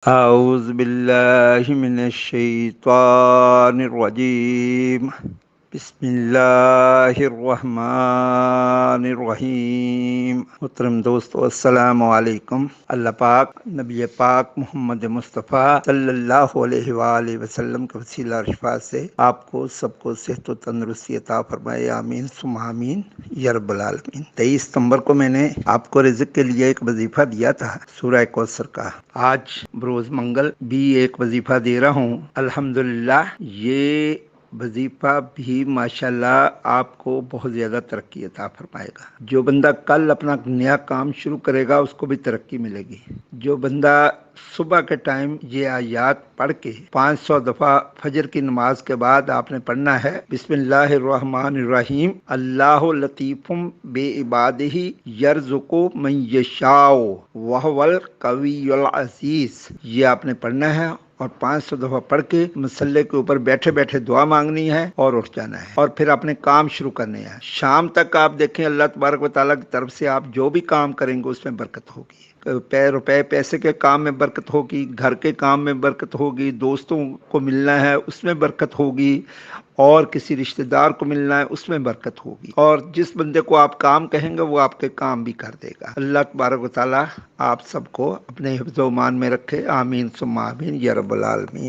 أعوذ بالله من الشيطان الرجيم بسم اللہ الرحمن الرحیم۔ محترم دوستو، السلام علیکم۔ اللہ پاک نبی پاک محمد مصطفیٰ صلی اللہ علیہ وآلہ وسلم کے وسیلہ اور شفاعت سے آپ کو سب کو صحت و تندرستی عطا فرمائے، آمین ثم آمین یا رب العالمین۔ 23 ستمبر کو میں نے آپ کو رزق کے لیے ایک وظیفہ دیا تھا سورہ کوثر کا۔ آج بروز منگل بھی ایک وظیفہ دے رہا ہوں۔ الحمدللہ یہ وظیفہ بھی ماشاءاللہ آپ کو بہت زیادہ ترقی عطا فرمائے گا۔ جو بندہ کل اپنا نیا کام شروع کرے گا اس کو بھی ترقی ملے گی۔ جو بندہ صبح کے ٹائم یہ آیات پڑھ کے 500 دفعہ فجر کی نماز کے بعد آپ نے پڑھنا ہے، بسم اللہ الرحمن الرحیم، اللہ لطیف بے عبادہ یرزق من یشاء وہو القوی العزیز، یہ آپ نے پڑھنا ہے اور 500 دفعہ پڑھ کے مسلح کے اوپر بیٹھے بیٹھے دعا مانگنی ہے اور اٹھ جانا ہے اور پھر اپنے کام شروع کرنے ہیں۔ شام تک آپ دیکھیں اللہ تبارک و تعالیٰ کی طرف سے آپ جو بھی کام کریں گے اس میں برکت ہوگی۔ روپے پیسے کے کام میں برکت ہوگی، گھر کے کام میں برکت ہوگی، دوستوں کو ملنا ہے اس میں برکت ہوگی، اور کسی رشتہ دار کو ملنا ہے اس میں برکت ہوگی، اور جس بندے کو آپ کام کہیں گے وہ آپ کے کام بھی کر دے گا۔ اللہ تبارک و تعالیٰ آپ سب کو اپنے حفظ و امان میں رکھے، آمین ثم آمین یا رب العالمین۔